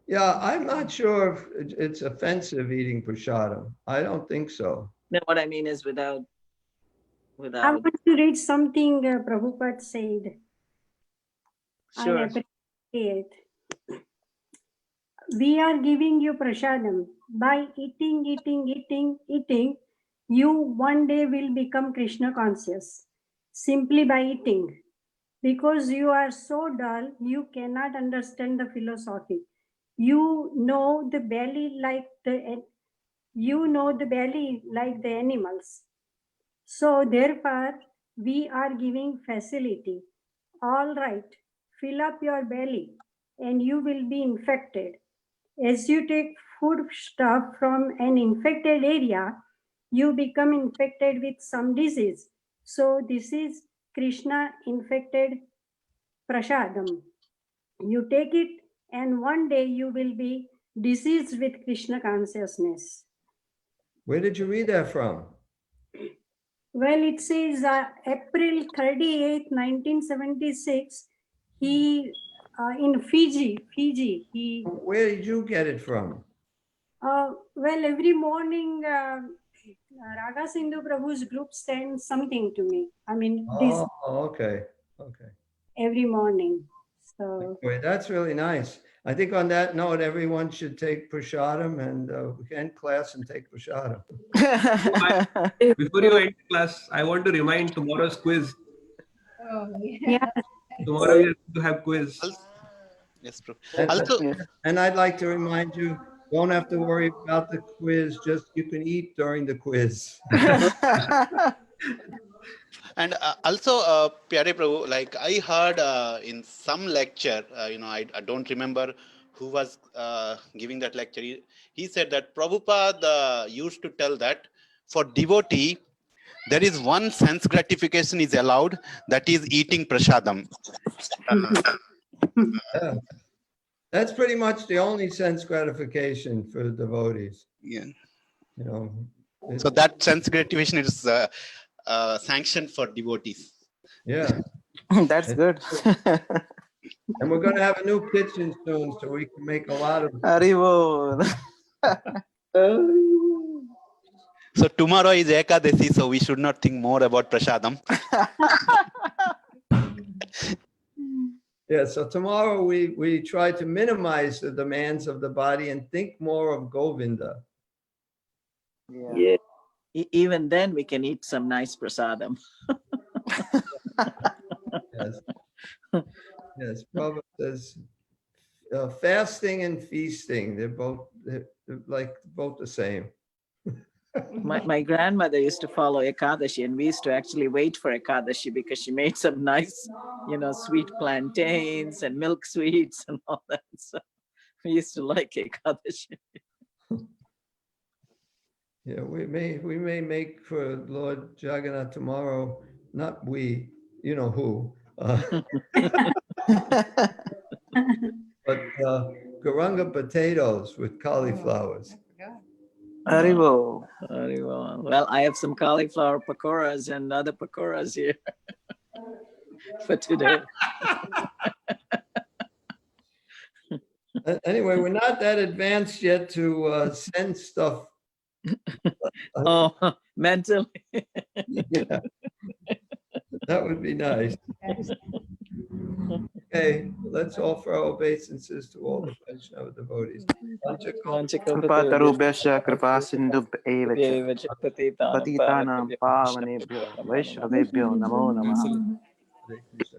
Yeah, I'm not sure if it's offensive eating prasadam. I don't think so. No, what I mean is without. I want to read something Prabhupada said. Sure. I appreciate. We are giving you prasadam. By eating, you one day will become Krishna conscious. Simply by eating. Because you are so dull, you cannot understand the philosophy. You know the belly like the animals. So therefore, we are giving facility. All right, fill up your belly and you will be infected. As you take food stuff from an infected area, you become infected with some disease. So this is Krishna infected prasadam. You take it and one day you will be diseased with Krishna consciousness. Where did you read that from? Well, it says April 38, 1976, he in Fiji. Where did you get it from? Well, every morning, Raga Sindhu Prabhu's group sends something to me. I mean, this Okay. every morning. So Wait, that's really nice. I think on that note, everyone should take prasadam and we end class and take prasadam. Before you end class, I want to remind tomorrow's quiz. Oh, yeah. Tomorrow we are going to have quiz. Yes, Prabhu. And I'd like to remind you, don't have to worry about the quiz. Just you can eat during the quiz. And also, Pyari Prabhu, like I heard in some lecture, I don't remember who was giving that lecture. He said that Prabhupada used to tell that for devotee, there is one sense gratification is allowed, that is eating prasadam. Yeah. That's pretty much the only sense gratification for devotees. Yeah. So that sense gratification is sanctioned for devotees. Yeah. That's good. And we're going to have a new kitchen soon, so we can make a lot of. Haribol. So tomorrow is Ekadasi, so we should not think more about prasadam. Yeah, so tomorrow we try to minimize the demands of the body and think more of Govinda. Yeah. Even then we can eat some nice prasadam. Yes. Yes, Prabhupada says, fasting and feasting, they're both the same. My grandmother used to follow Ekadashi, and we used to actually wait for Ekadashi because she made some nice, sweet plantains and milk sweets and all that. So we used to like Ekadashi. Yeah, we may make for Lord Jagannath tomorrow. Not we, you know who. But garanga potatoes with cauliflowers. Haribo. Well, I have some cauliflower pakoras and other pakoras here for today. Anyway, we're not that advanced yet to send stuff. Oh, mentally. Yeah. That would be nice. Okay, let's offer our obeisances to all the Vaishnava devotees. Patarubhyascha kripa sindhu evacha patitanam pavanebhyo vaishnavebhyo namo namaha. Hare Krishna.